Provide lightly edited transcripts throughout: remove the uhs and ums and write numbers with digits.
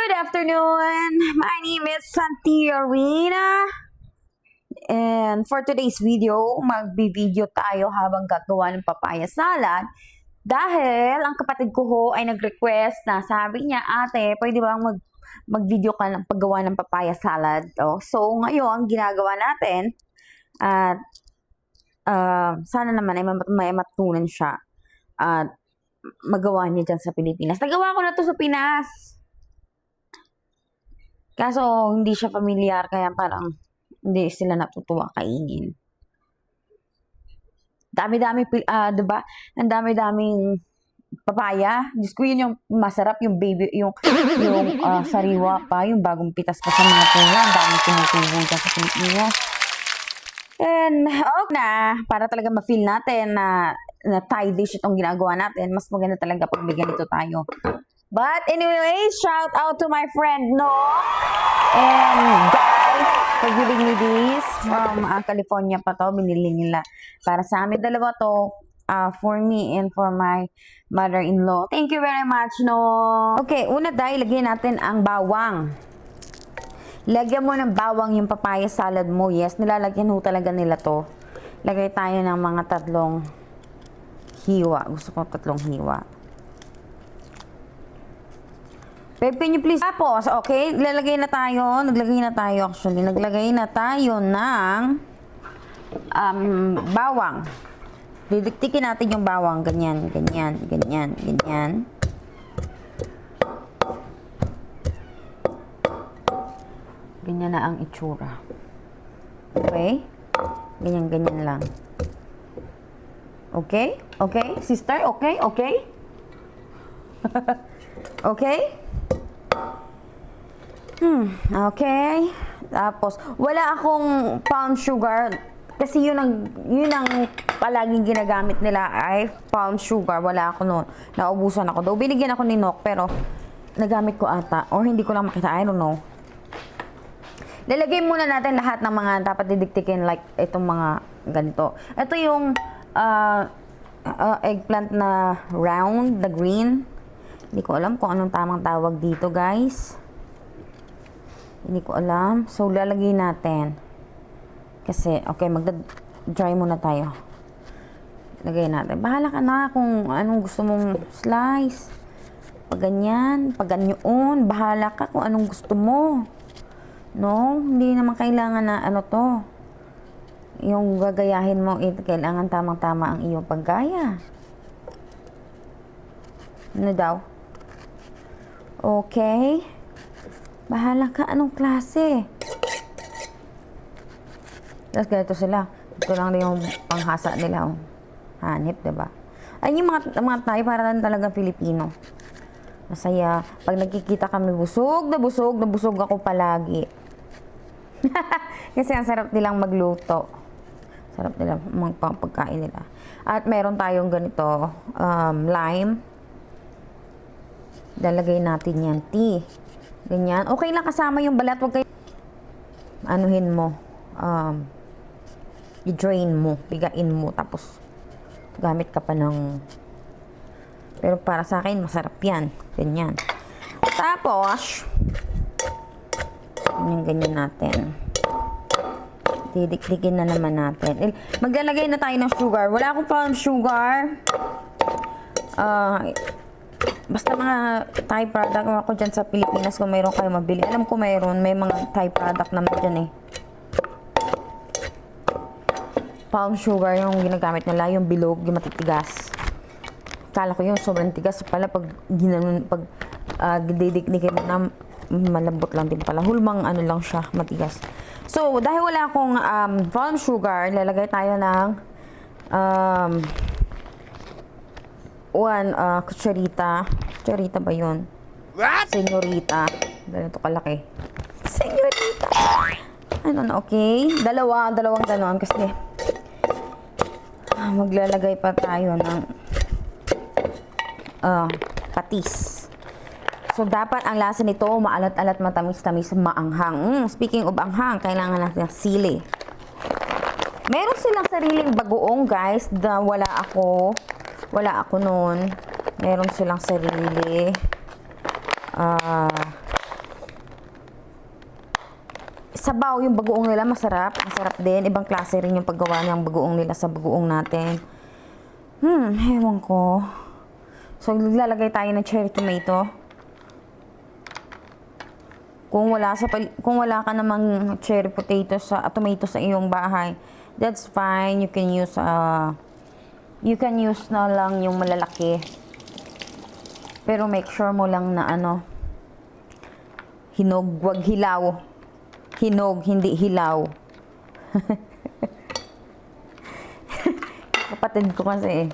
Good afternoon. My name is Santi Arena. And for today's video, magbi-video tayo habang gagawa ng papaya salad. Dahil ang kapatid ko ho ay nag-request na sabi niya, ate, pwede ba mag-video ka ng paggawa ng papaya salad? So ngayon, ginagawa natin. At sana naman ay may matunan siya. At magawa niya dyan sa Pilipinas. Nagawa ko na to sa Pinas. Kaso, hindi siya familiar, kaya parang hindi sila natutuwa kainin. Dami-dami, diba? Ang dami-daming papaya. Diyos ko, yun yung masarap, yung baby, yung sariwa pa, yung bagong pitas pa sa mga puno. Ang dami tumutubo dyan sa Pilipinas. And, okay na, para talaga ma-feel natin na Thai dish itong ginagawa natin, mas maganda talaga pag may ganito tayo. But anyway, shout out to my friend Nook and Guy for giving me this from California pa to. Binili nila para sa amin dalawa to, for me and for my mother-in-law. Thank you very much, Nook. Okay, una dahil lagyan natin ang bawang. Lagyan mo ng bawang yung papaya salad mo. Yes, nilalagyan ho talaga nila to. Lagay tayo ng mga 3 hiwa. Gusto ko 3 hiwa. Pepe nyo please. Tapos, okay, naglagay na tayo actually. Naglagay na tayo ng bawang. Didiktikin natin yung bawang. Ganyan, ganyan, ganyan, ganyan. Ganyan na ang itsura. Okay? Ganyan, ganyan lang. Okay? Okay? Sister? Okay? Okay? Okay? Okay. Tapos, wala akong palm sugar. Kasi yun ang palaging ginagamit nila ay palm sugar. Wala ako noon. Naubusan ako. Though, binigyan ako ni Nook, pero nagamit ko ata. Or hindi ko lang makita. I don't know. Lalagay muna natin lahat ng mga dapat didiktikin, like itong mga ganito. Ito yung eggplant na round, the green. Hindi ko alam kung anong tamang tawag dito, guys. Hindi ko alam. So, lalagay natin. Kasi, okay, magda-dry muna tayo. Lagay natin. Bahala ka na kung anong gusto mong slice. Pag ganyan, pag ganyan, bahala ka kung anong gusto mo. No? Hindi naman kailangan na ano to. Yung gagayahin mo, kailangan tamang-tama ang iyong paggaya. Ano daw? Okay. Bahala ka, anong klase? Tapos ganito sila. Ito lang din yung panghasa nila. Oh. Hanip, diba? Ay, yung mga tayo para talaga Filipino. Masaya. Pag nagkikita kami, busog na busog ako palagi. Kasi ang sarap nilang magluto. Sarap nila pagkain nila. At meron tayong ganito, lime. Lalagay natin yan, tea. Ganyan. Okay lang kasama yung balat. Huwag kayo anuhin mo. I-drain mo. Bigain mo. Tapos, gamit ka pa ng... Pero para sa akin, masarap yan. Ganyan. Tapos, ganyan natin. Didikdikin na naman natin. Maglalagay na tayo ng sugar. Wala akong palm sugar. Basta mga Thai product ako dyan sa Pilipinas kung mayroon kayo mabili. Alam ko mayroon. May mga Thai product naman dyan eh. Palm sugar yung ginagamit nila. Yung bilog, yung matitigas. Kala ko yung sobrang tigas. Pala pag didikdikin mo na malambot lang din pala. Hulmang ano lang siya, matigas. So, dahil wala akong palm sugar, lalagay tayo ng kutsarita. Kutsarita ba yun? What? Senyorita. Ganito kalaki. Senyorita. Ano na, okay. Dalawang ganon kasi maglalagay pa tayo ng patis. So, dapat ang lasa nito maalat-alat, matamis-tamis, maanghang. Speaking of anghang, kailangan natin ng sili. Meron silang sariling bagoong, guys, na wala ako noon. Meron silang sarili. sabaw, yung bagoong nila masarap. Masarap din. Ibang klase rin yung paggawa ng bagoong nila sa bagoong natin. Ewan ko. So, lalagay tayo ng cherry tomato. Kung wala ka namang cherry potato tomato sa iyong bahay, that's fine. You can use na lang yung malalaki. Pero make sure mo lang na hinog, wag hilaw. Hinog, hindi hilaw. Kapatid ko kasi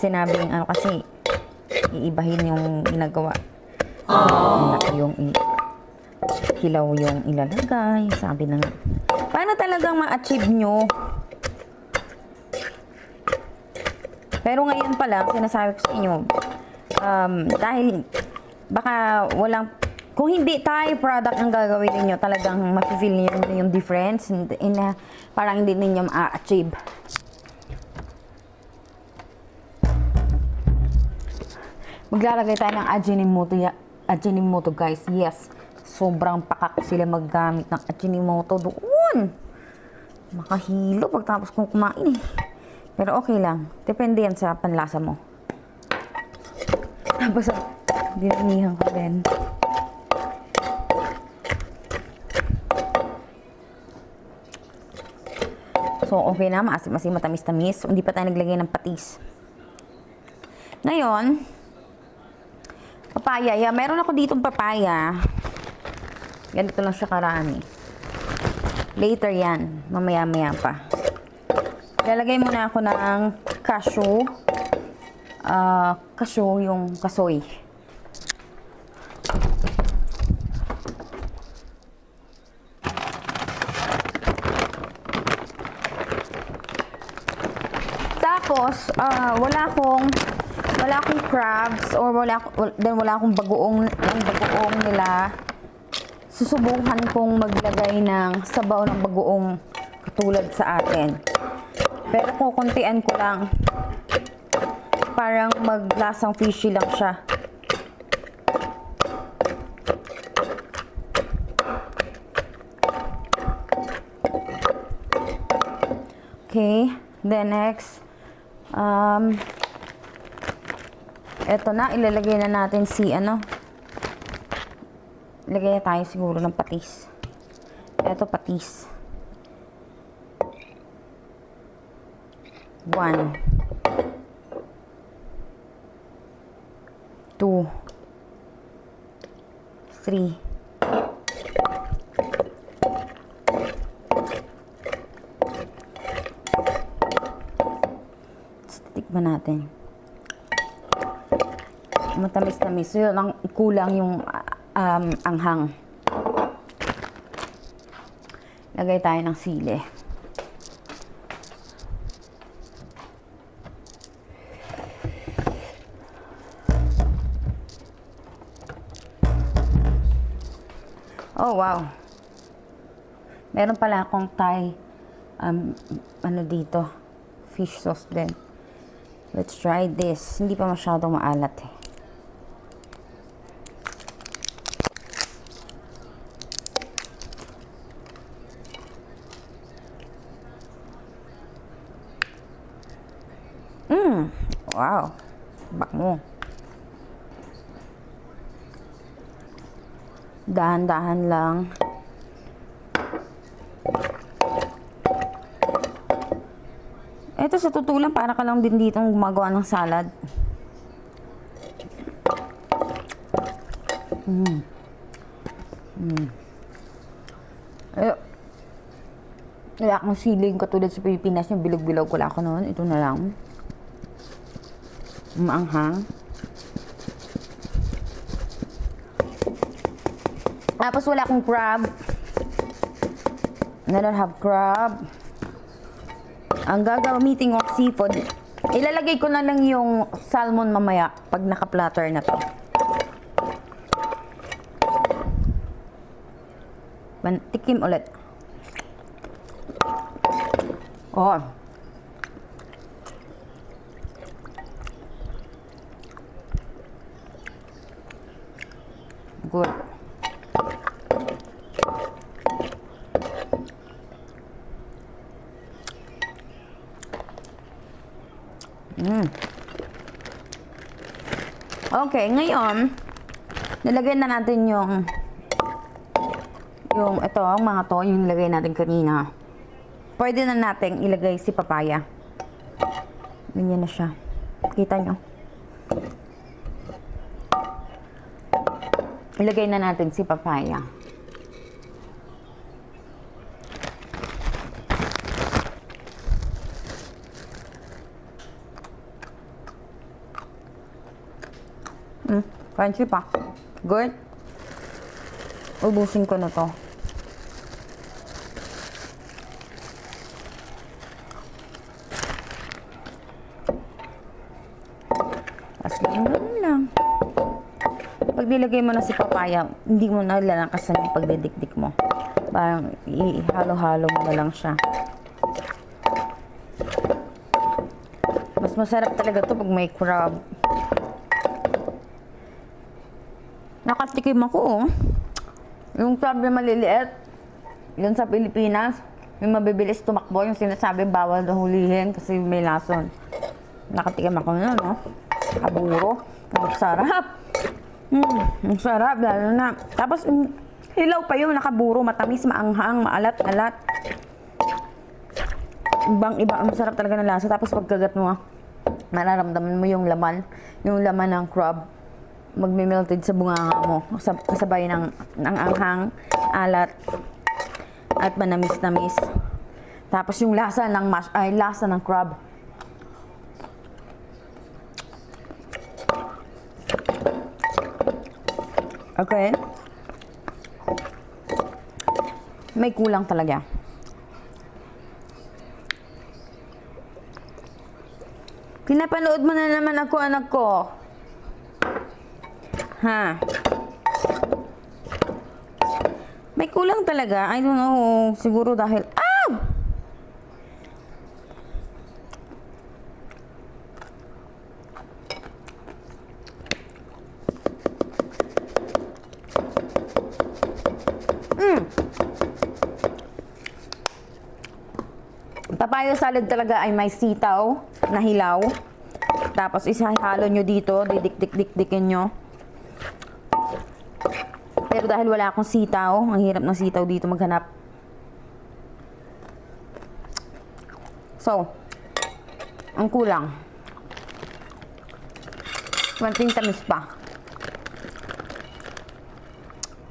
sinabing kasi iibahin yung ginagawa. Yung hilaw yung ilalagay. Sabi na nga. Paano talagang ma-achieve nyo? Pero ngayon pa lang, sinasabi ko sa inyo, dahil baka kung hindi Thai product ang gagawin niyo, talagang ma-feel niyo yung difference parang hindi ninyo ma-achieve. Maglalagay tayo ng Ajinomoto guys. Yes, sobrang pakak sila maggamit ng Ajinomoto doon. Makahilo pagtapos kong kumain Pero okay lang. Depende yan sa panlasa mo. Tapos, dinamihan ko din. So, okay na. Maasim-asim, matamis-tamis. Hindi pa tayo naglagay ng patis. Ngayon, papaya. Yeah, meron ako ditong papaya. Ganito lang siya karami. Later yan. Mamaya-maya pa. Lalagay muna ako ng cashew. Cashew, yung kasoy. Tapos, wala akong crabs or wala akong bagoong nila. Susubukan kong maglagay ng sabaw ng bagoong katulad sa atin. Pero kukuntian ko lang. Parang maglasang fishy lang siya. Okay, then next, eto na, ilalagay na natin ilagay tayo siguro ng patis. Eto patis. 1 2 3 tikman natin. Matamis-tamis. So, yun, kulang yung anghang. Lagay tayo ng sili. Oh, wow. Meron pala akong Thai dito. Fish sauce din. Let's try this. Hindi pa masyadong maalat Wow. Bango. Dahan-dahan lang. Ito sa totoo lang, para ka lang din dito gumagawa ng salad. Wala akong siling katulad sa Pilipinas, yung bilog-bilog. Wala ako noon. Ito na lang. Maanghang. Tapos wala akong crab. I don't have crab. Ang gagamitin ko seafood, ilalagay ko na lang yung salmon mamaya pag naka-platter na to. Tikim ulit. Oh. Good. Okay, ngayon, nilagay na natin yung ito, ang mga to, yung nilagay natin kanina. Pwede na natin ilagay si papaya. Ganyan na siya. Kita nyo? Ilagay na natin si papaya. Crunchy pa. Good. Ubusin ko na to. Tapos ganun lang. Pag nilagay mo na si papaya, hindi mo na lalakasan yung pagdidikdik mo. Parang ihalo-halo mo na lang siya. Mas masarap talaga to pag may crab. Nakatikim ako, oh. Yung crab na maliliit, yun sa Pilipinas, yung mabibilis tumakbo, yung sinasabi bawal na hulihin kasi may lason. Nakatikim ako na, no? Kaburo. Ang sarap. Ang sarap, lalo na. Tapos, hilaw pa yung nakaburo, matamis, maanghang, maalat-alat. Ibang-iba, ang sarap talaga ng lasa. Tapos pagkagat mo, mararamdaman mo yung laman ng crab. Magme-melted sa bunganga mo. Kasabay ng anghang, alat, at manamis-namis. Tapos yung lasa ng crab. Okay. May kulang talaga. Pinapanood mo na naman ako, anak ko. Ha? May kulang talaga. I don't know. Siguro dahil... Ah! Papaya salad talaga ay may sitaw na hilaw. Tapos isahalo nyo dito. Didik-dik-dik-dikin nyo. Pero dahil wala akong sitaw, ang hirap ng sitaw dito maghanap. So, ang kulang. Konting tamis pa.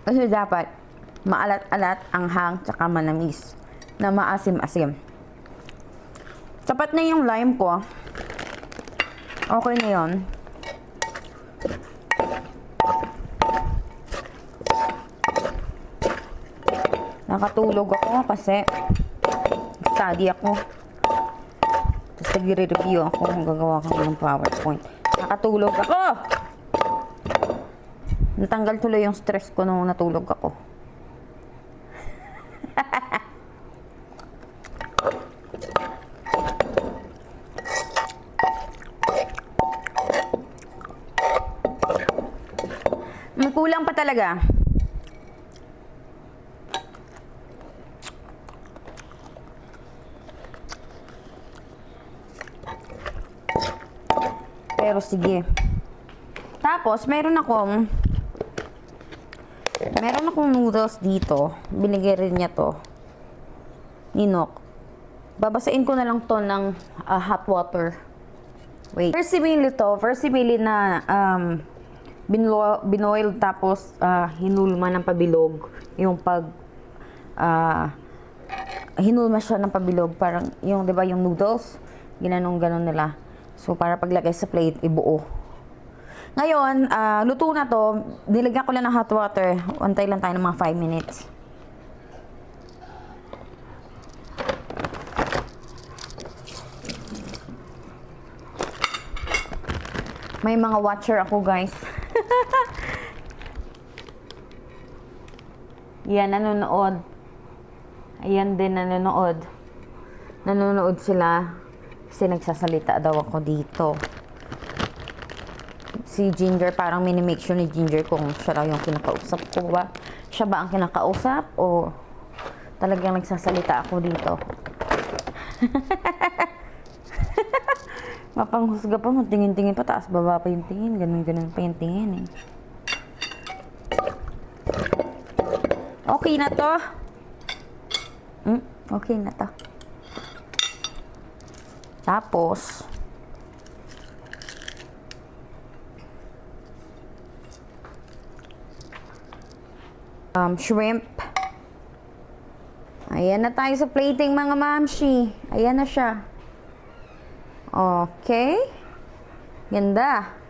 Kasi dapat maalat-alat, anghang, tsaka manamis. Na maasim-asim. Sapat na yung lime ko. Okay na yun. Nakatulog ako kasi study ako. Tapos nag-review ako kung gagawa ko ng PowerPoint. Nakatulog ako! Natanggal tuloy yung stress ko nung natulog ako. May kulang pa talaga. Pero sige. Tapos, meron akong noodles dito. Binigay rin niya to. Ninok. Babasain ko na lang to ng hot water. Wait. Versimili to. Versimili na binoil tapos hinulma ng pabilog. Yung hinulma siya ng pabilog. Parang yung, di ba, yung noodles. Ganon nila. So, para paglagay sa plate, ibuo. Ngayon, luto na to. Nilagyan ko lang ng hot water. Antay lang tayo ng mga 5 minutes. May mga watcher ako, guys. Yan, nanonood. Ayan din, nanonood. Nanonood sila. Kasi nagsasalita daw ako dito. Si Ginger, parang mini-make sure ni Ginger kung siya lang yung kinakausap ko ba. Siya ba ang kinakausap o talagang nagsasalita ako dito? Mapanghusga pa mo, tingin-tingin pa, taas baba pa yung tingin, ganun-ganun pa yung tingin eh. Okay na to. Okay na to. Tapos, shrimp. Ayan na tayo sa plating mga mamshi. Ayan na siya. Okay. Ganda.